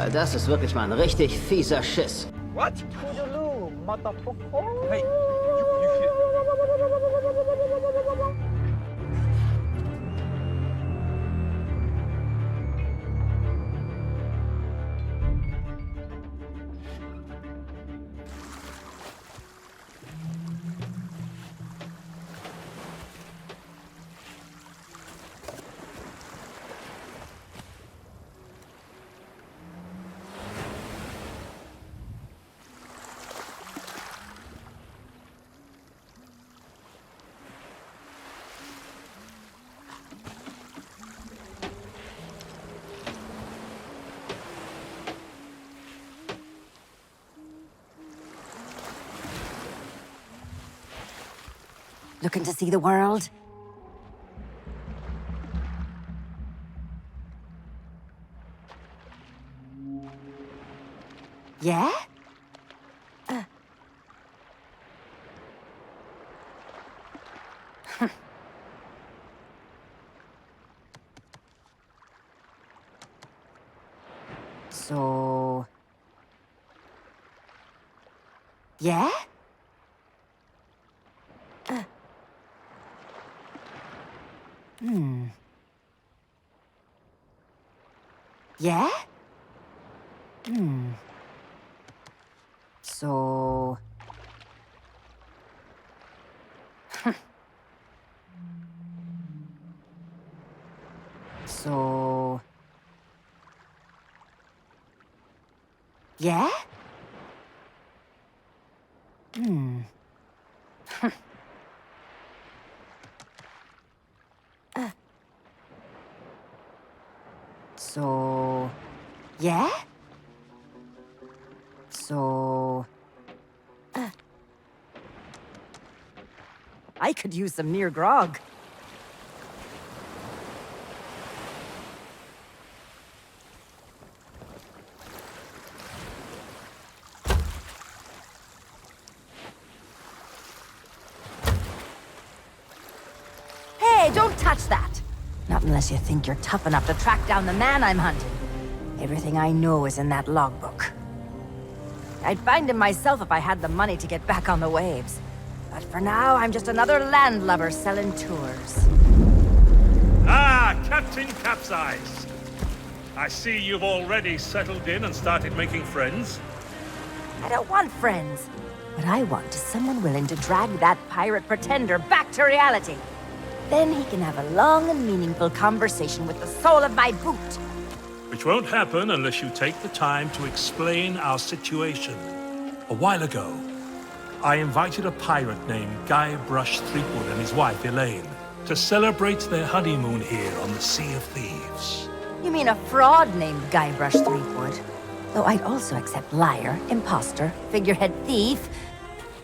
Weil das ist wirklich mal ein richtig fieser Schiss. What? Toodaloo, motherfucker. Hey, you feel... Looking to see the world? Yeah? So... Yeah? Yeah? So... So... Yeah? So... Yeah? So... I could use some near grog. Hey, don't touch that! Not unless you think you're tough enough to track down the man I'm hunting. Everything I know is in that logbook. I'd find him myself if I had the money to get back on the waves. But for now, I'm just another landlubber selling tours. Ah, Captain Capsize. I see you've already settled in and started making friends. I don't want friends. What I want is someone willing to drag that pirate pretender back to reality. Then he can have a long and meaningful conversation with the sole of my boot. Which won't happen unless you take the time to explain our situation. A while ago, I invited a pirate named Guybrush Threepwood and his wife, Elaine, to celebrate their honeymoon here on the Sea of Thieves. You mean a fraud named Guybrush Threepwood? Though I'd also accept liar, imposter, figurehead thief.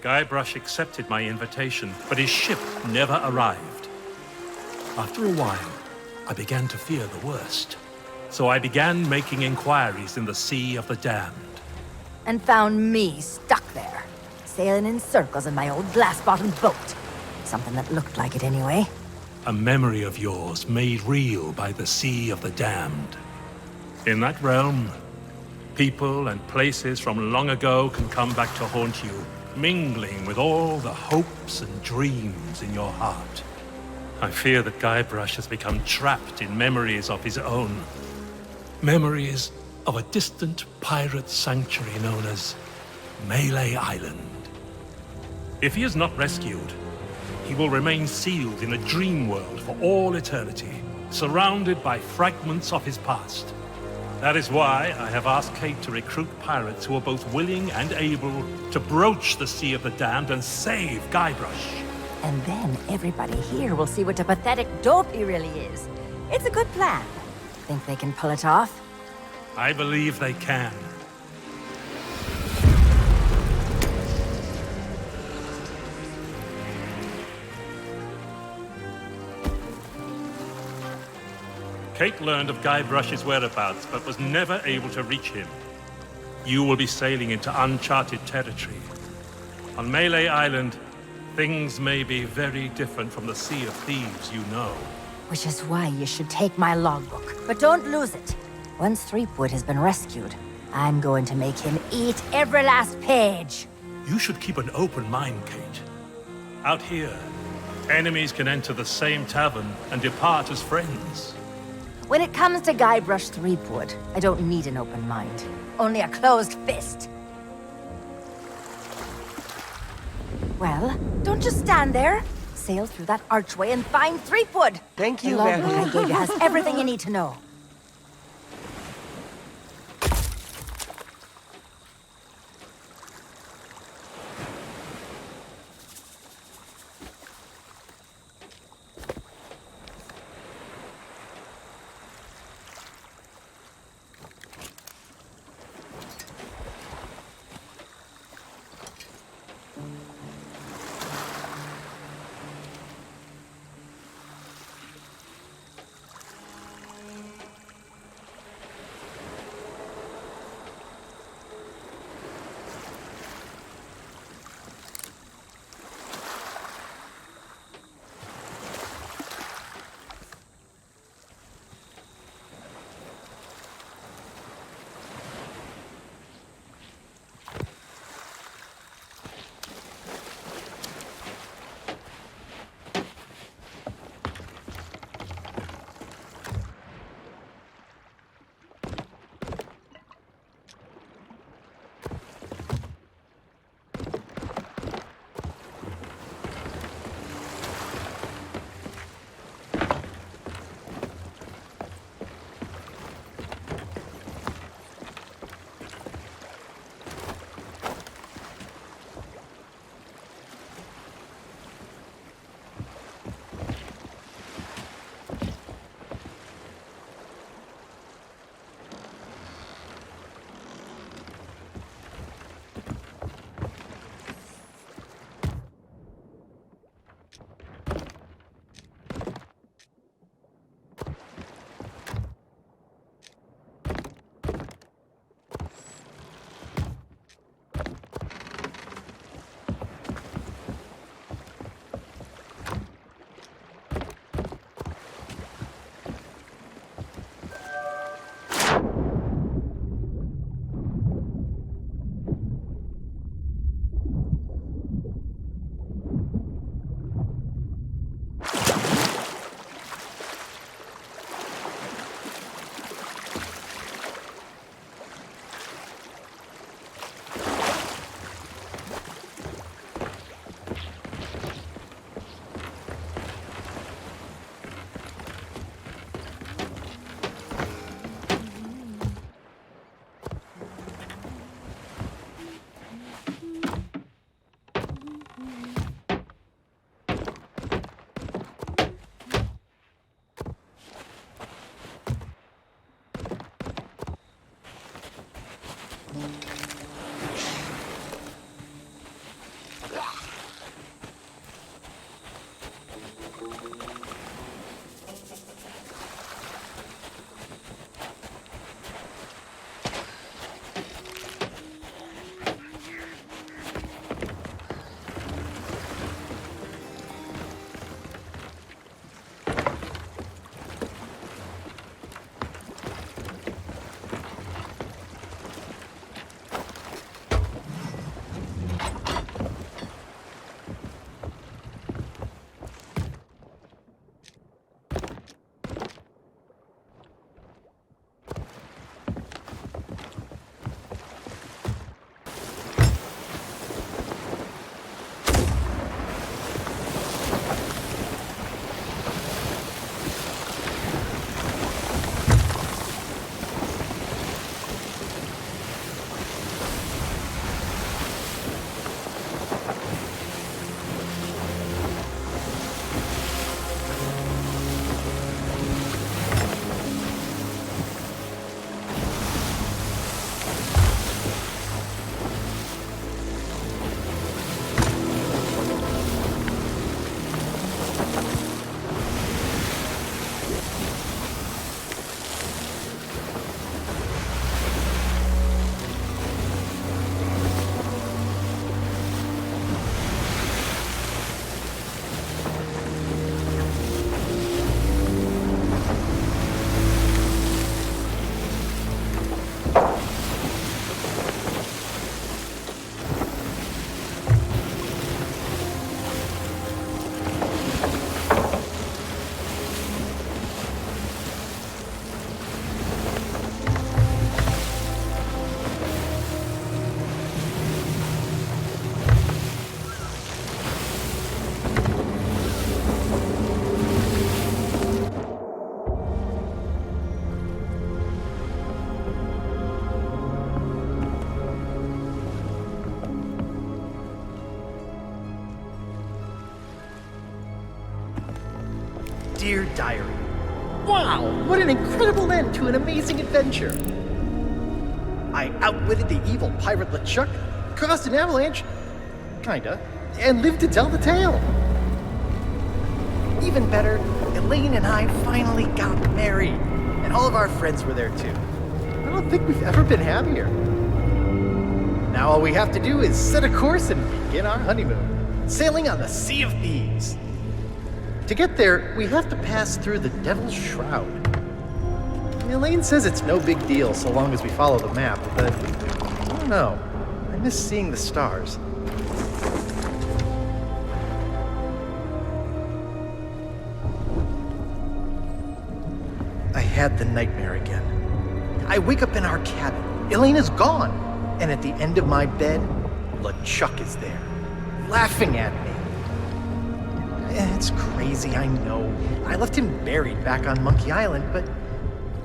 Guybrush accepted my invitation, but his ship never arrived. After a while, I began to fear the worst. So I began making inquiries in the Sea of the Damned. And found me stuck there, sailing in circles in my old glass-bottomed boat. Something that looked like it anyway. A memory of yours made real by the Sea of the Damned. In that realm, people and places from long ago can come back to haunt you, mingling with all the hopes and dreams in your heart. I fear that Guybrush has become trapped in memories of his own. Memories of a distant pirate sanctuary known as Melee Island. If he is not rescued, he will remain sealed in a dream world for all eternity, surrounded by fragments of his past. That is why I have asked Kate to recruit pirates who are both willing and able to broach the Sea of the Damned and save Guybrush. And then everybody here will see what a pathetic dope he really is. It's a good plan. Think they can pull it off? I believe they can. Kate learned of Guybrush's whereabouts, but was never able to reach him. You will be sailing into uncharted territory. On Melee Island, things may be very different from the Sea of Thieves you know. Which is why you should take my logbook. But don't lose it. Once Threepwood has been rescued, I'm going to make him eat every last page. You should keep an open mind, Kate. Out here, enemies can enter the same tavern and depart as friends. When it comes to Guybrush Threepwood, I don't need an open mind. Only a closed fist. Well, don't just stand there. Sail through that archway and find Threepwood. Thank you The very logbook I gave you has everything you need to know. diary. Wow, what an incredible end to an amazing adventure. I outwitted the evil pirate LeChuck, caused an avalanche, kinda, and lived to tell the tale. Even better, Elaine and I finally got married, and all of our friends were there too. I don't think we've ever been happier. Now all we have to do is set a course and begin our honeymoon, sailing on the Sea of Thieves. To get there, we have to pass through the Devil's Shroud. Elaine says it's no big deal so long as we follow the map, but I don't know. I miss seeing the stars. I had the nightmare again. I wake up in our cabin. Elaine is gone. And at the end of my bed, LeChuck is there, laughing at me. It's crazy, I know. I left him buried back on Monkey Island, but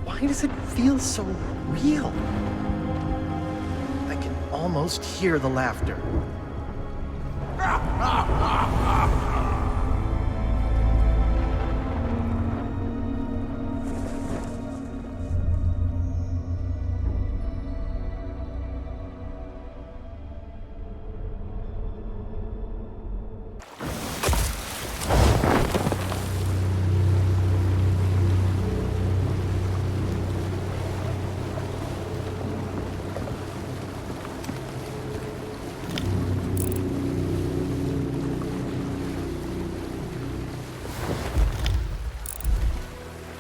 why does it feel so real? I can almost hear the laughter.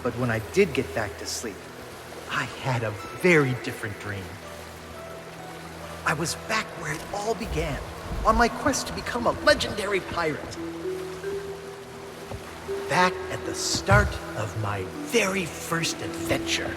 But when I did get back to sleep, I had a very different dream. I was back where it all began, on my quest to become a legendary pirate. Back at the start of my very first adventure.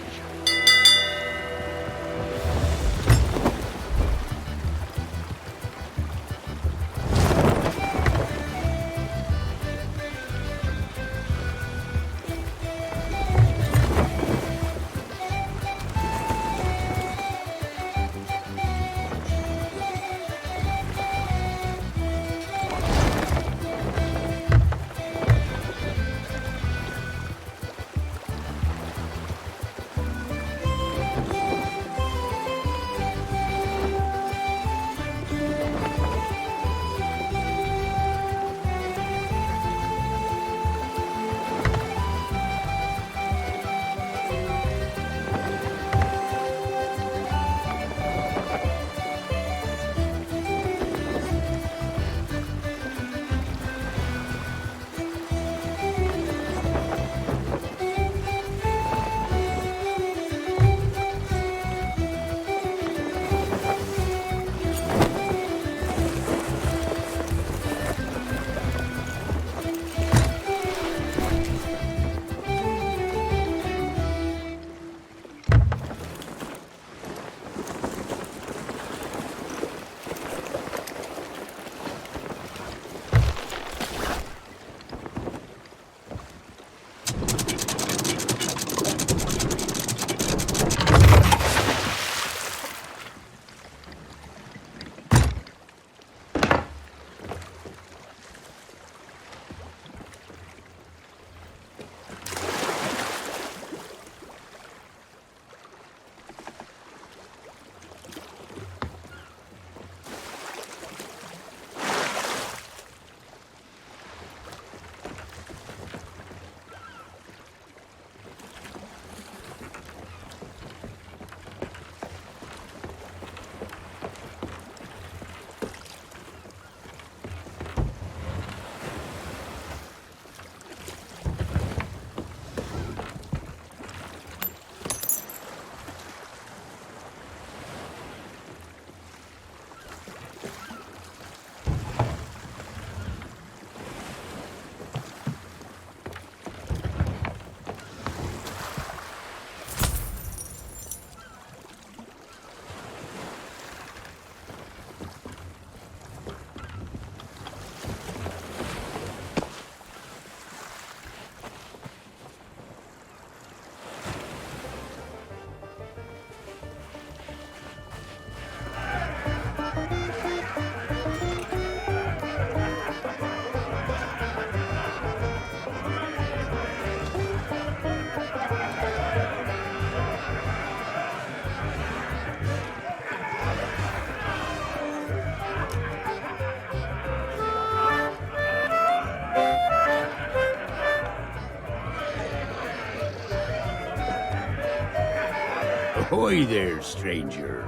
Ahoy there, stranger.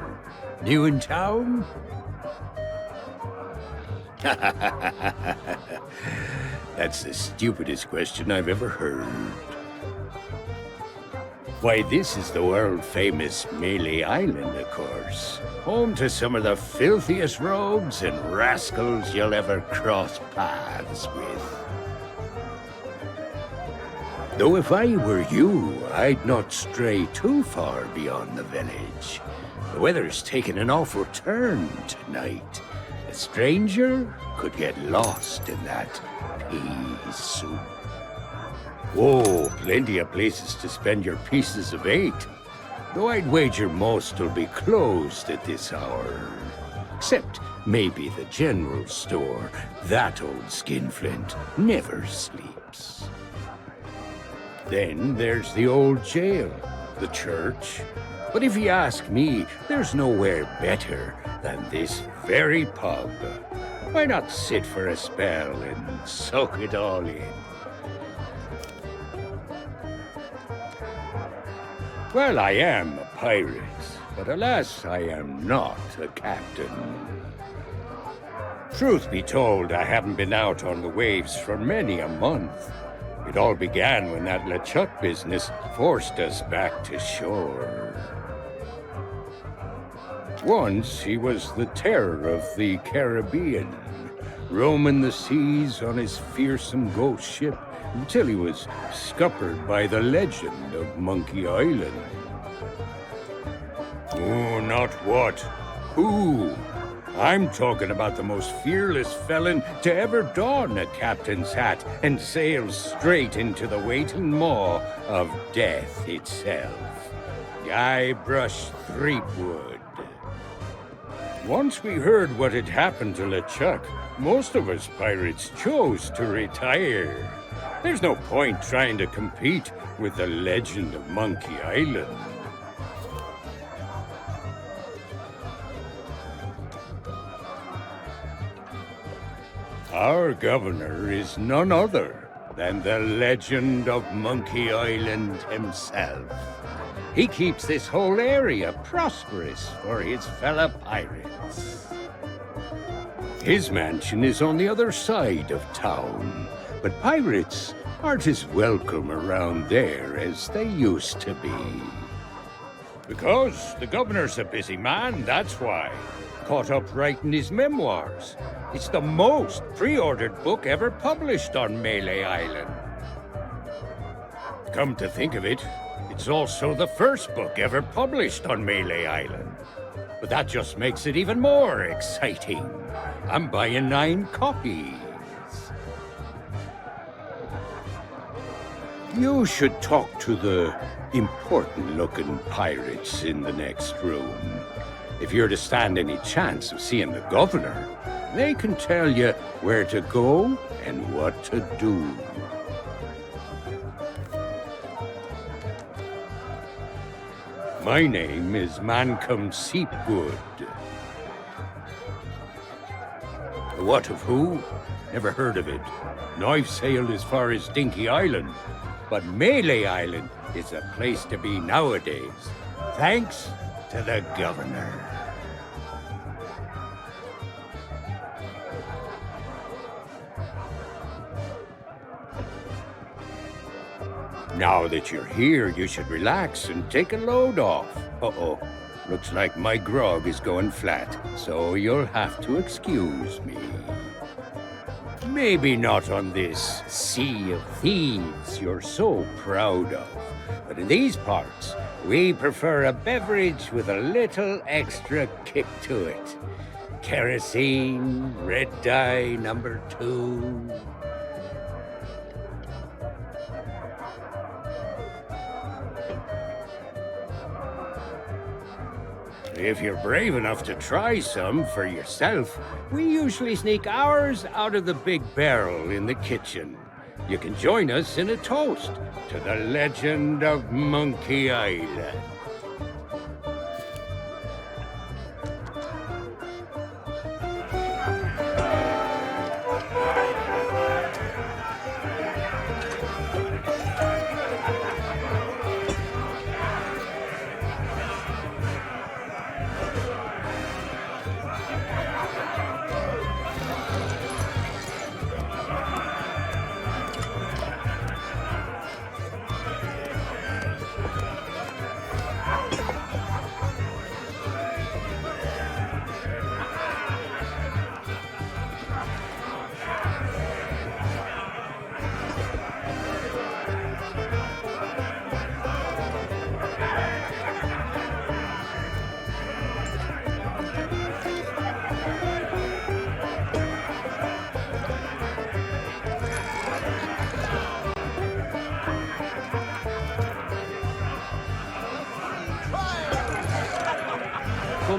New in town? That's the stupidest question I've ever heard. Why, this is the world-famous Melee Island, of course. Home to some of the filthiest rogues and rascals you'll ever cross paths with. Though if I were you, I'd not stray too far beyond the village. The weather's taken an awful turn tonight. A stranger could get lost in that pea soup. Whoa, plenty of places to spend your pieces of 8. Though I'd wager most will be closed at this hour. Except maybe the general store. That old skinflint never sleeps. Then there's the old jail, the church. But if you ask me, there's nowhere better than this very pub. Why not sit for a spell and soak it all in? Well, I am a pirate, but alas, I am not a captain. Truth be told, I haven't been out on the waves for many a month. It all began when that LeChuck business forced us back to shore. Once he was the terror of the Caribbean, roaming the seas on his fearsome ghost ship until he was scuppered by the legend of Monkey Island. Oh, not what, who? I'm talking about the most fearless felon to ever don a captain's hat and sail straight into the waiting maw of death itself. Guybrush Threepwood. Once we heard what had happened to LeChuck, most of us pirates chose to retire. There's no point trying to compete with the legend of Monkey Island. Our governor is none other than the legend of Monkey Island himself. He keeps this whole area prosperous for his fellow pirates. His mansion is on the other side of town, but pirates aren't as welcome around there as they used to be. Because the governor's a busy man, that's why. Caught up writing his memoirs. It's the most pre-ordered book ever published on Melee Island. Come to think of it, it's also the first book ever published on Melee Island. But that just makes it even more exciting. I'm buying 9 copies. You should talk to the important-looking pirates in the next room. If you're to stand any chance of seeing the governor, they can tell you where to go and what to do. My name is Mancom Seepgood. What of who? Never heard of it. And I've sailed as far as Dinky Island. But Melee Island is a place to be nowadays, thanks to the governor. Now that you're here, you should relax and take a load off. Uh-oh, looks like my grog is going flat, so you'll have to excuse me. Maybe not on this sea of thieves you're so proud of, but in these parts, we prefer a beverage with a little extra kick to it. Kerosene, red dye number 2. If you're brave enough to try some for yourself, we usually sneak ours out of the big barrel in the kitchen. You can join us in a toast to the legend of Monkey Island.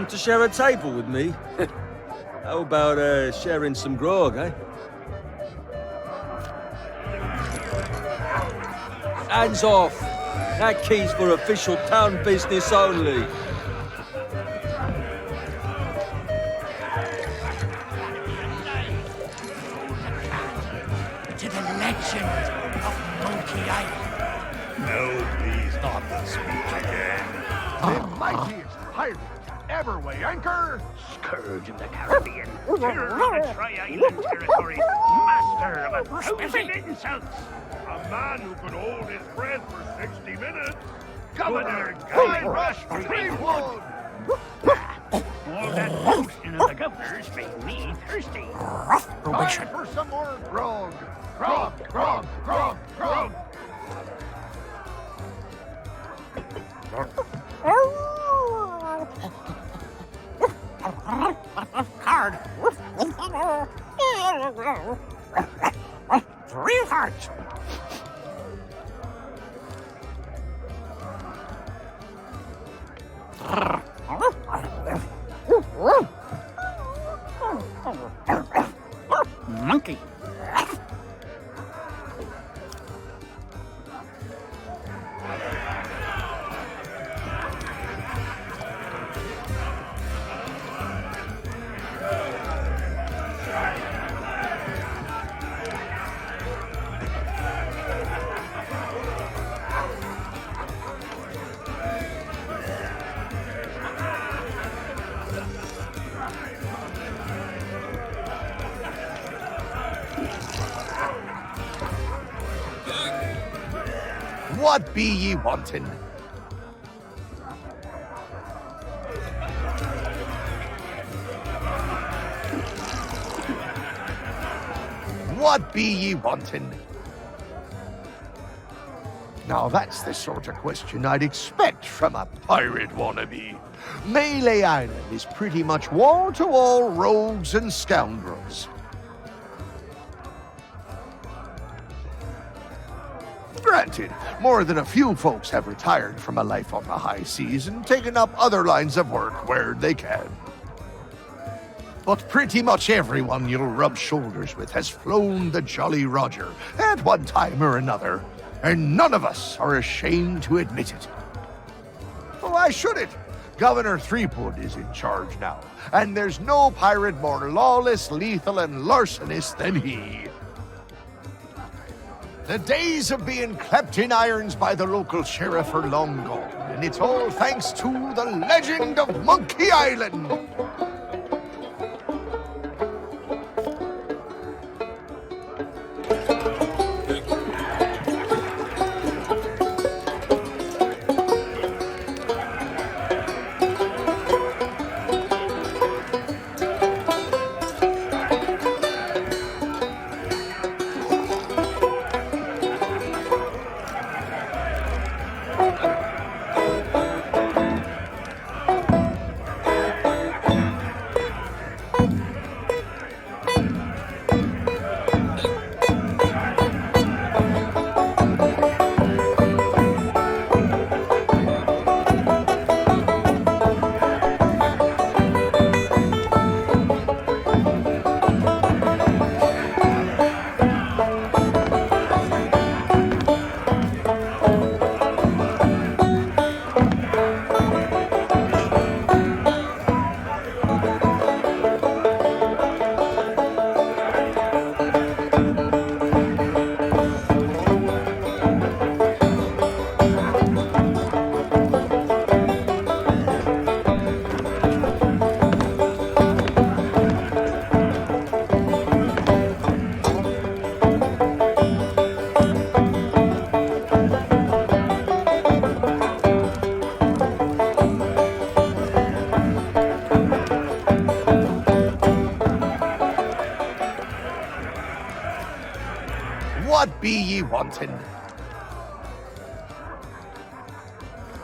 come to share a table with me? How about sharing some grog, eh? Hands off! That key's for official town business only. To the legend of Monkey Island. No, please, not the speech again. The mightiest pirate to ever weigh anchor. Scourge of the Caribbean, terror of the Tri-Island territory, master of 1,000 insults. A man who could hold his breath for 60 minutes. Governor Guy Rush Greenwood. All that boasting of the governor's made me thirsty. Time for some more grog. Grog, grog, grog, grog. Card. 3 hearts. Monkey. What be ye wanting? What be ye wanting? Now that's the sort of question I'd expect from a pirate wannabe. Melee Island is pretty much wall-to-wall rogues and scoundrels. Granted, more than a few folks have retired from a life on the high seas and taken up other lines of work where they can. But pretty much everyone you'll rub shoulders with has flown the Jolly Roger at one time or another, and none of us are ashamed to admit it. Why should it? Governor Threepwood is in charge now, and there's no pirate more lawless, lethal, and larcenous than he. The days of being clapped in irons by the local sheriff are long gone, and it's all thanks to the legend of Monkey Island. What be ye wanting?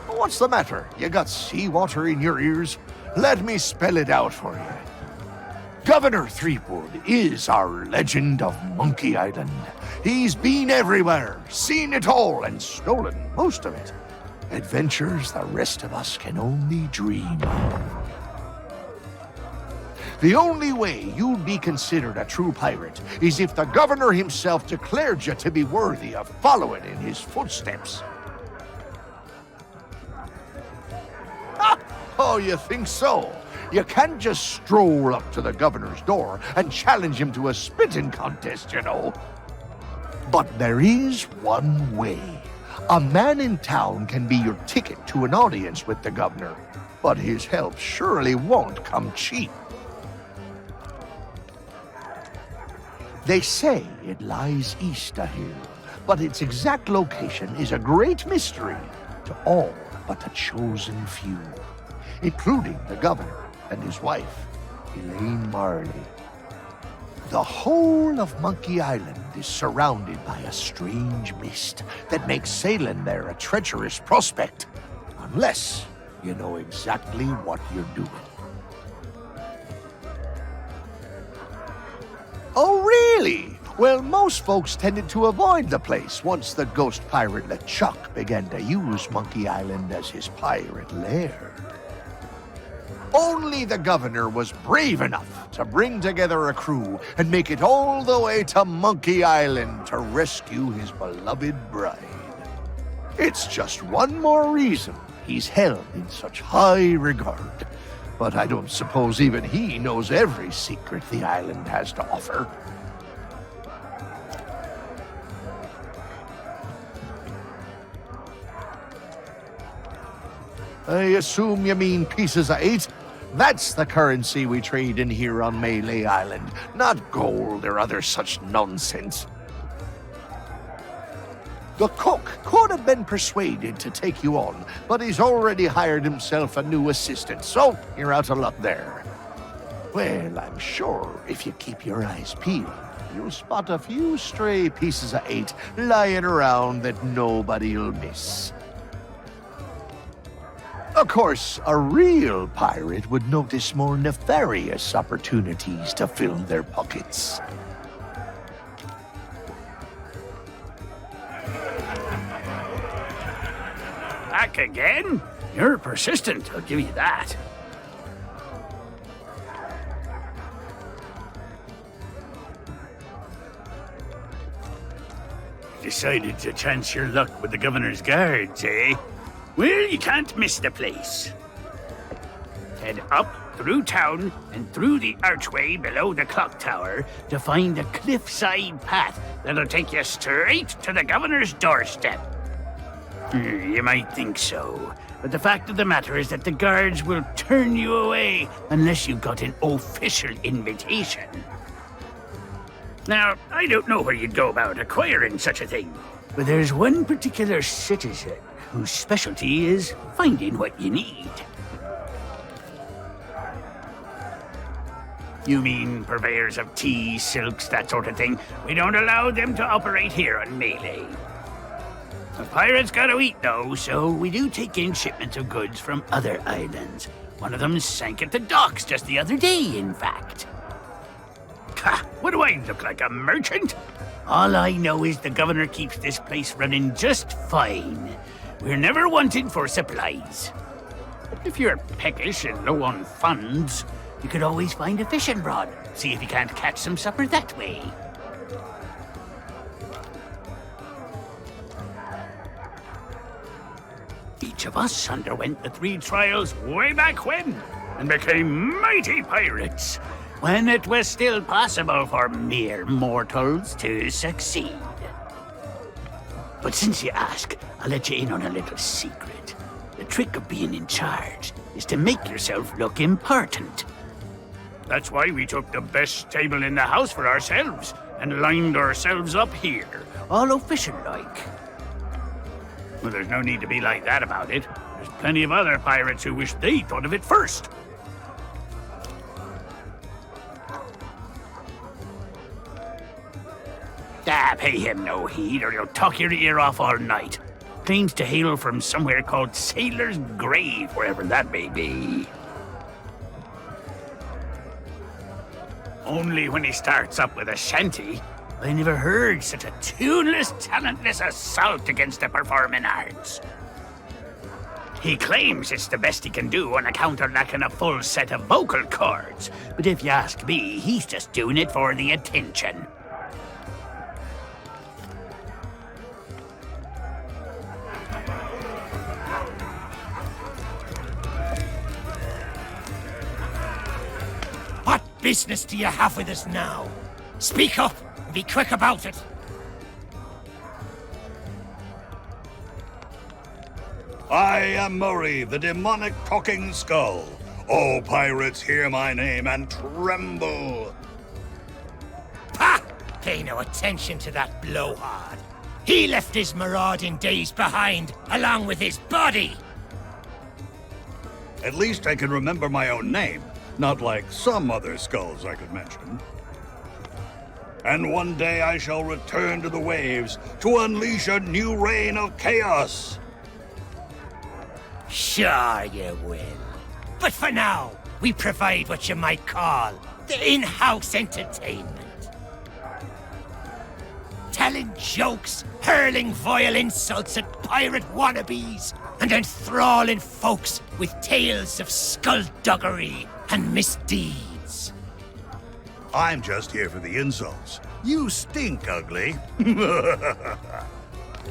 What's the matter? You got seawater in your ears? Let me spell it out for you. Governor Threepwood is our legend of Monkey Island. He's been everywhere, seen it all, and stolen most of it. Adventures the rest of us can only dream of. The only way you'd be considered a true pirate is if the governor himself declared you to be worthy of following in his footsteps. Oh, you think so? You can't just stroll up to the governor's door and challenge him to a spitting contest, you know. But there is one way. A man in town can be your ticket to an audience with the governor, but his help surely won't come cheap. They say it lies east of here, but its exact location is a great mystery to all but the chosen few, including the governor and his wife, Elaine Marley. The whole of Monkey Island is surrounded by a strange mist that makes sailing there a treacherous prospect, unless you know exactly what you're doing. Oh, really? Well, most folks tended to avoid the place once the ghost pirate LeChuck began to use Monkey Island as his pirate lair. Only the governor was brave enough to bring together a crew and make it all the way to Monkey Island to rescue his beloved bride. It's just one more reason he's held in such high regard. But I don't suppose even he knows every secret the island has to offer. I assume you mean pieces of 8? That's the currency we trade in here on Melee Island, not gold or other such nonsense. The cook could have been persuaded to take you on, but he's already hired himself a new assistant, so you're out of luck there. Well, I'm sure if you keep your eyes peeled, you'll spot a few stray pieces of 8 lying around that nobody'll miss. Of course, a real pirate would notice more nefarious opportunities to fill their pockets. Back again? You're persistent, I'll give you that. Decided to chance your luck with the governor's guards, eh? Well, you can't miss the place. Head up, through town, and through the archway below the clock tower to find a cliffside path that'll take you straight to the governor's doorstep. You might think so, but the fact of the matter is that the guards will turn you away unless you've got an official invitation. Now, I don't know where you'd go about acquiring such a thing, but there's one particular citizen whose specialty is finding what you need. You mean purveyors of tea, silks, that sort of thing? We don't allow them to operate here on Melee. The pirates gotta eat, though, so we do take in shipments of goods from other islands. One of them sank at the docks just the other day, in fact. Ha! What do I look like, a merchant? All I know is the governor keeps this place running just fine. We're never wanted for supplies. If you're peckish and low on funds, you could always find a fishing rod. See if you can't catch some supper that way. Each of us underwent the 3 trials way back when and became mighty pirates, when it was still possible for mere mortals to succeed. But since you ask, I'll let you in on a little secret. The trick of being in charge is to make yourself look important. That's why we took the best table in the house for ourselves and lined ourselves up here, all official-like. Well, there's no need to be like that about it. There's plenty of other pirates who wish they thought of it first. Pay him no heed or he'll talk your ear off all night. Claims to hail from somewhere called Sailor's Grave, wherever that may be. Only when he starts up with a shanty. I never heard such a tuneless, talentless assault against the performing arts. He claims it's the best he can do on account of lacking a full set of vocal cords. But if you ask me, he's just doing it for the attention. What business do you have with us now? Speak up and be quick about it. I am Murray, the demonic talking skull. Oh, pirates, hear my name and tremble. Pah! Pay no attention to that blowhard. He left his marauding days behind, along with his body. At least I can remember my own name, not like some other skulls I could mention. And one day I shall return to the waves to unleash a new reign of chaos. Sure you will. But for now, we provide what you might call the in-house entertainment. Telling jokes, hurling vile insults at pirate wannabes, and enthralling folks with tales of skullduggery and misdeeds. I'm just here for the insults. You stink, ugly.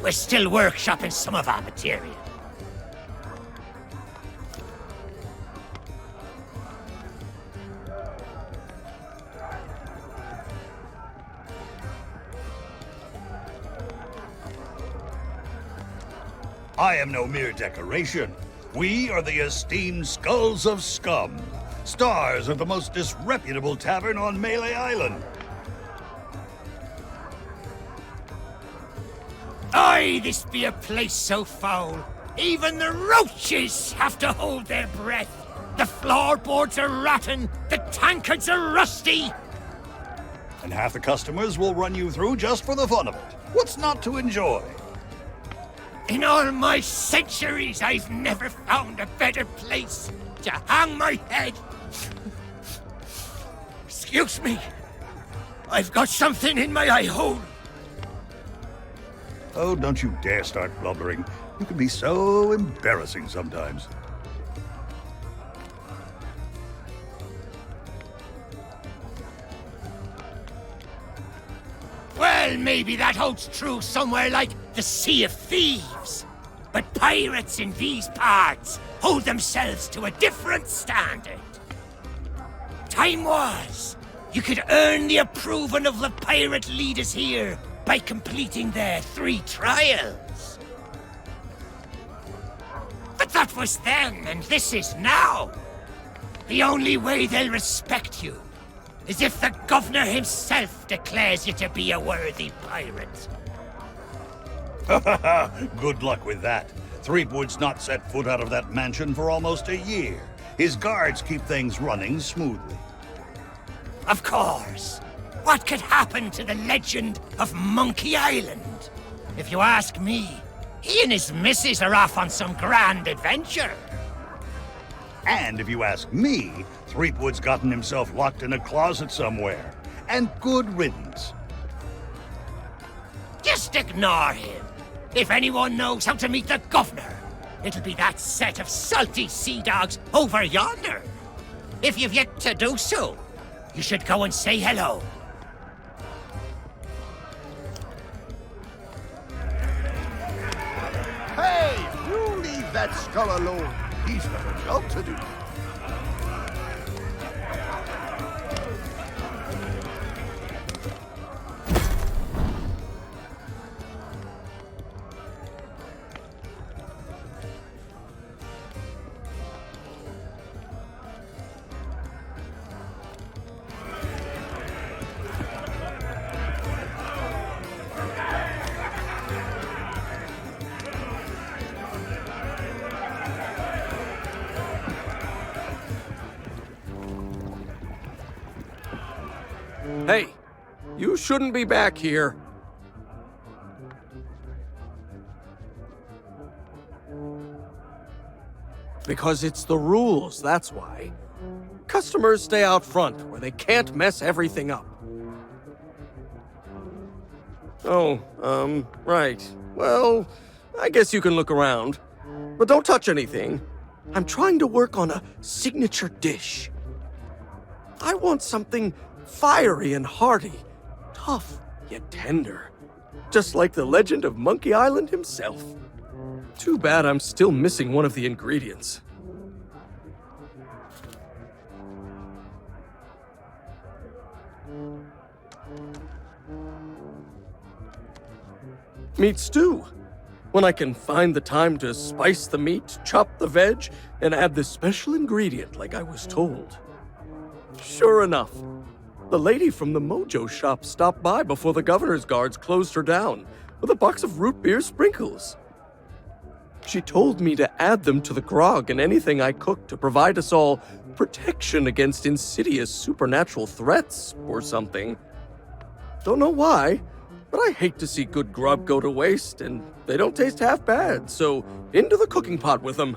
We're still workshopping some of our material. I am no mere decoration. We are the esteemed Skulls of Scum, stars of the most disreputable tavern on Melee Island. Aye, this be a place so foul, even the roaches have to hold their breath. The floorboards are rotten, the tankards are rusty. And half the customers will run you through just for the fun of it. What's not to enjoy? In all my centuries, I've never found a better place to hang my head. Excuse me. I've got something in my eye hole. Oh, don't you dare start blubbering. You can be so embarrassing sometimes. Well, maybe that holds true somewhere like the Sea of Thieves. But pirates in these parts hold themselves to a different standard. Time was, you could earn the approval of the pirate leaders here by completing their 3 trials. But that was then, and this is now. The only way they'll respect you is if the governor himself declares you to be a worthy pirate. Good luck with that. Threepwood's not set foot out of that mansion for almost a year. His guards keep things running smoothly. Of course. What could happen to the legend of Monkey Island? If you ask me, he and his missus are off on some grand adventure. And if you ask me, Threepwood's gotten himself locked in a closet somewhere. And good riddance. Just ignore him. If anyone knows how to meet the governor, it'll be that set of salty sea dogs over yonder. If you've yet to do so, you should go and say hello. Hey, you leave that skull alone. He's got a job to do. Hey, you shouldn't be back here. Because it's the rules, that's why. Customers stay out front, where they can't mess everything up. Oh, right. Well, I guess you can look around. But don't touch anything. I'm trying to work on a signature dish. I want something fiery and hearty, tough yet tender, just like the legend of Monkey Island himself. Too bad I'm still missing one of the ingredients. Meat stew. When I can find the time to spice the meat, chop the veg, and add this special ingredient like I was told. Sure enough, the lady from the Mojo shop stopped by before the governor's guards closed her down with a box of root beer sprinkles. She told me to add them to the grog and anything I cooked to provide us all protection against insidious supernatural threats or something. Don't know why, but I hate to see good grub go to waste, and they don't taste half bad, so into the cooking pot with them.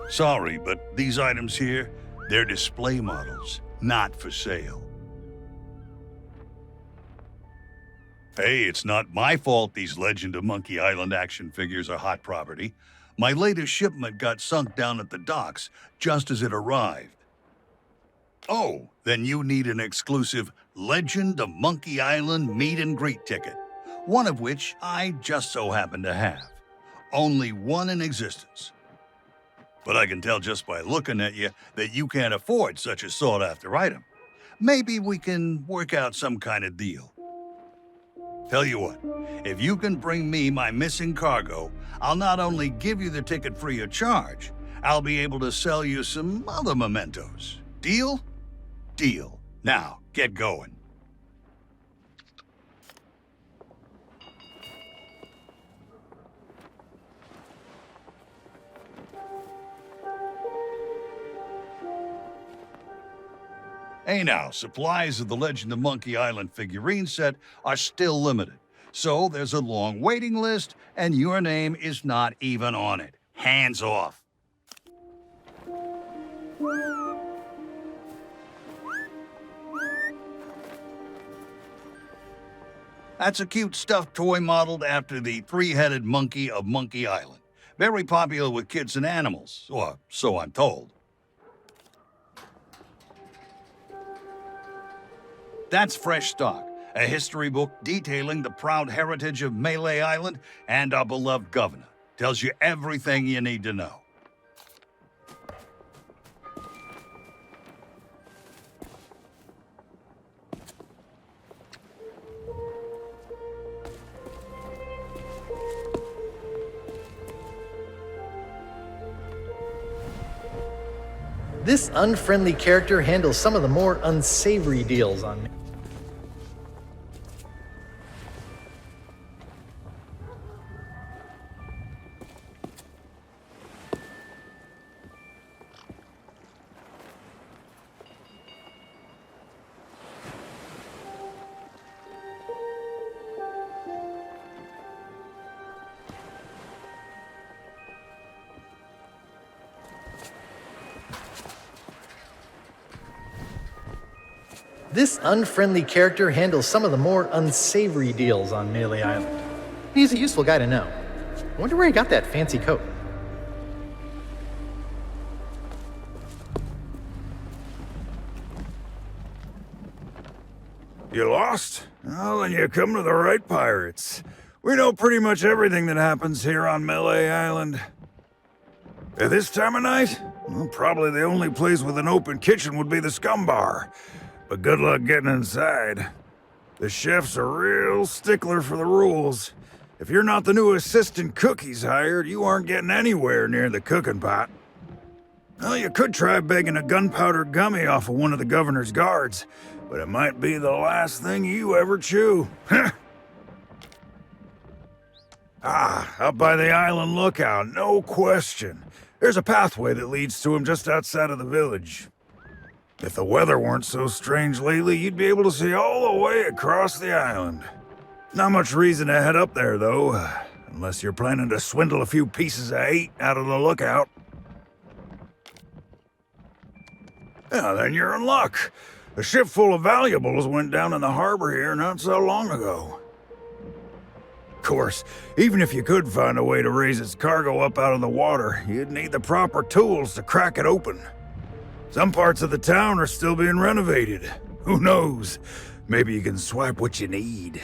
Sorry, but these items here, they're display models, not for sale. Hey, it's not my fault these Legend of Monkey Island action figures are hot property. My latest shipment got sunk down at the docks just as it arrived. Oh, then you need an exclusive Legend of Monkey Island meet and greet ticket, one of which I just so happen to have. Only one in existence. But I can tell just by looking at you that you can't afford such a sought-after item. Maybe we can work out some kind of deal. Tell you what, if you can bring me my missing cargo, I'll not only give you the ticket free of charge, I'll be able to sell you some other mementos. Deal? Deal. Now, get going. Hey now, supplies of the Legend of Monkey Island figurine set are still limited. So there's a long waiting list, and your name is not even on it. Hands off. That's a cute stuffed toy modeled after the three-headed monkey of Monkey Island. Very popular with kids and animals, or so I'm told. That's Fresh Stock, a history book detailing the proud heritage of Melee Island and our beloved governor. Tells you everything you need to know. This unfriendly character handles some of the more unsavory deals on me. This unfriendly character handles some of the more unsavory deals on Melee Island. He's a useful guy to know. I wonder where he got that fancy coat. You lost? Well, then you come to the right pirates. We know pretty much everything that happens here on Melee Island. At this time of night, well, probably the only place with an open kitchen would be the Scum Bar. But good luck getting inside. The chef's a real stickler for the rules. If you're not the new assistant cook he's hired, you aren't getting anywhere near the cooking pot. Well, you could try begging a gunpowder gummy off of one of the governor's guards, but it might be the last thing you ever chew. Up by the island lookout, no question. There's a pathway that leads to him just outside of the village. If the weather weren't so strange lately, you'd be able to see all the way across the island. Not much reason to head up there, though, unless you're planning to swindle a few pieces of 8 out of the lookout. Yeah, then you're in luck. A ship full of valuables went down in the harbor here not so long ago. Of course, even if you could find a way to raise its cargo up out of the water, you'd need the proper tools to crack it open. Some parts of the town are still being renovated. Who knows? Maybe you can swipe what you need.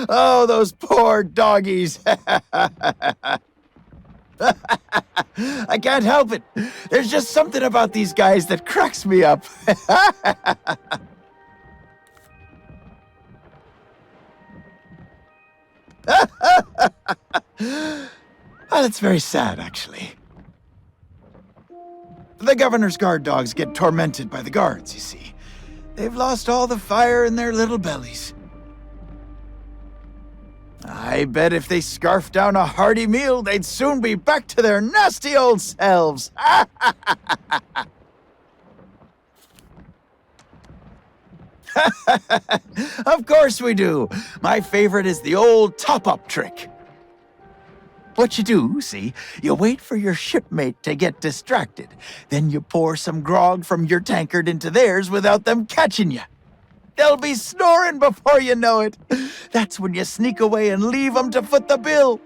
Oh, those poor doggies. I can't help it. There's just something about these guys that cracks me up. Well, it's very sad, actually. The governor's guard dogs get tormented by the guards, you see. They've lost all the fire in their little bellies. I bet if they scarfed down a hearty meal, they'd soon be back to their nasty old selves. Of course we do. My favorite is the old top-up trick. What you do, see, you wait for your shipmate to get distracted. Then you pour some grog from your tankard into theirs without them catching you. They'll be snoring before you know it. That's when you sneak away and leave them to foot the bill.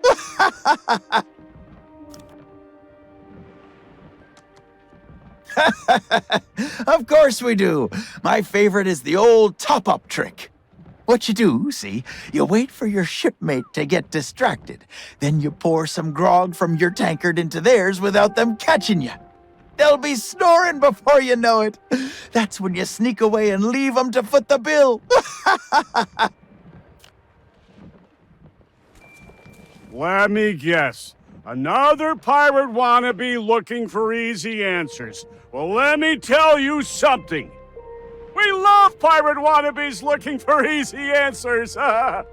Of course we do. My favorite is the old top-up trick. What you do, see, you wait for your shipmate to get distracted. Then you pour some grog from your tankard into theirs without them catching you. They'll be snoring before you know it. That's when you sneak away and leave them to foot the bill. Let me guess. Another pirate wannabe looking for easy answers. Well, let me tell you something. We love pirate wannabes looking for easy answers. I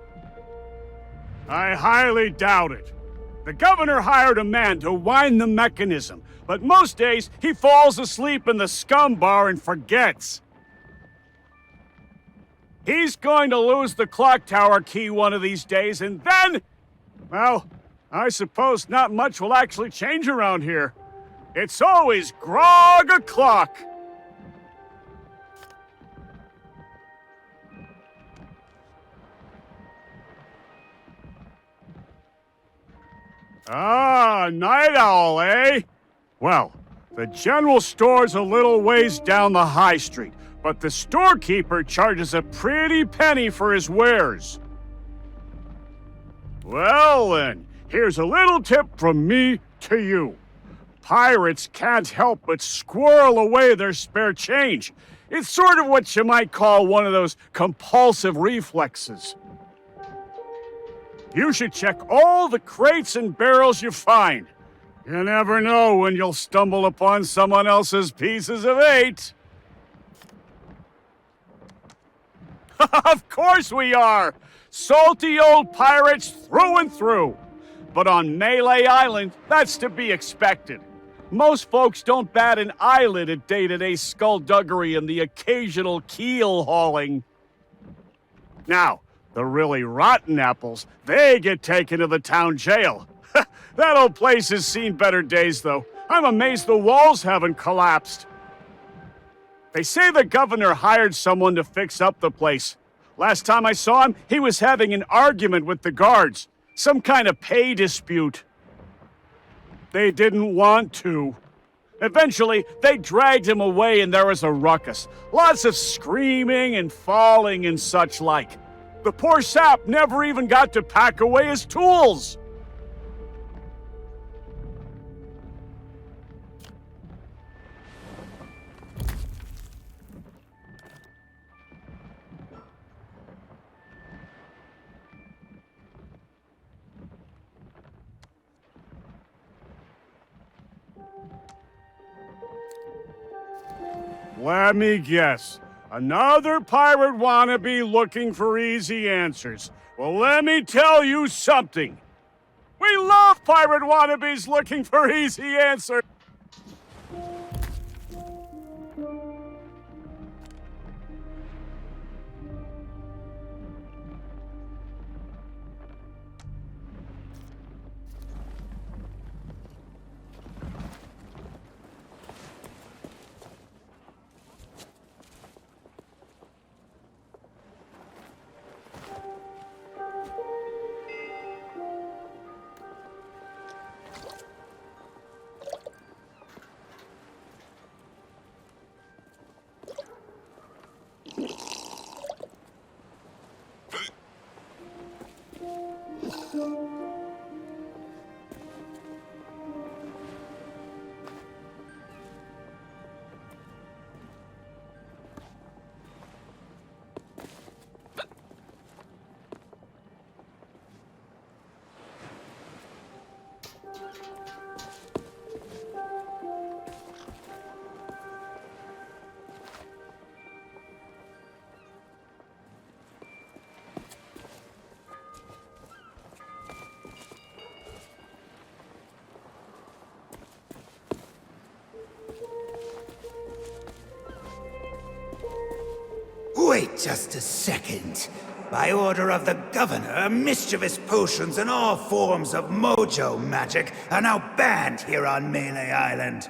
highly doubt it. The governor hired a man to wind the mechanism, but most days he falls asleep in the Scum Bar and forgets. He's going to lose the clock tower key one of these days, and then, well, I suppose not much will actually change around here. It's always grog o'clock. Ah, night owl, eh? Well, the general store's a little ways down the high street, but the storekeeper charges a pretty penny for his wares. Well then, here's a little tip from me to you. Pirates can't help but squirrel away their spare change. It's sort of what you might call one of those compulsive reflexes. You should check all the crates and barrels you find. You never know when you'll stumble upon someone else's pieces of eight. Of course we are! Salty old pirates through and through. But on Melee Island, that's to be expected. Most folks don't bat an eyelid at day-to-day skullduggery and the occasional keel hauling. Now, the really rotten apples, they get taken to the town jail. That old place has seen better days, though. I'm amazed the walls haven't collapsed. They say the governor hired someone to fix up the place. Last time I saw him, he was having an argument with the guards. Some kind of pay dispute. They didn't want to. Eventually, they dragged him away and there was a ruckus. Lots of screaming and falling and such like. The poor sap never even got to pack away his tools. Let me guess. Another pirate wannabe looking for easy answers. Well, let me tell you something. We love pirate wannabes looking for easy answers. Wait just a second. By order of the governor, mischievous potions and all forms of mojo magic are now banned here on Melee Island.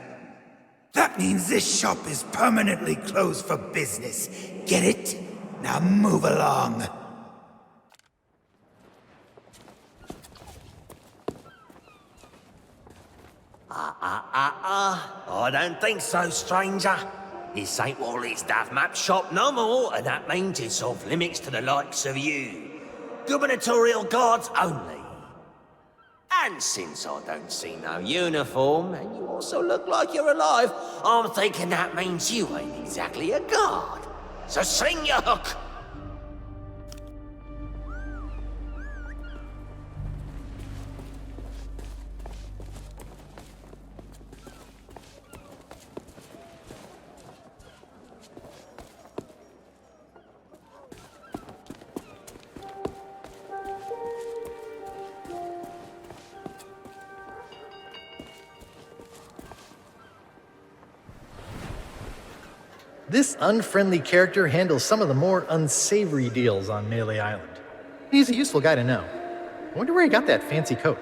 That means this shop is permanently closed for business. Get it? Now move along. I don't think so, stranger. This ain't Wally's Duff Map shop no more, and that means it's off limits to the likes of you. Gubernatorial guards only. And since I don't see no uniform, and you also look like you're alive, I'm thinking that means you ain't exactly a guard. So sing your hook. This unfriendly character handles some of the more unsavory deals on Melee Island. He's a useful guy to know. I wonder where he got that fancy coat.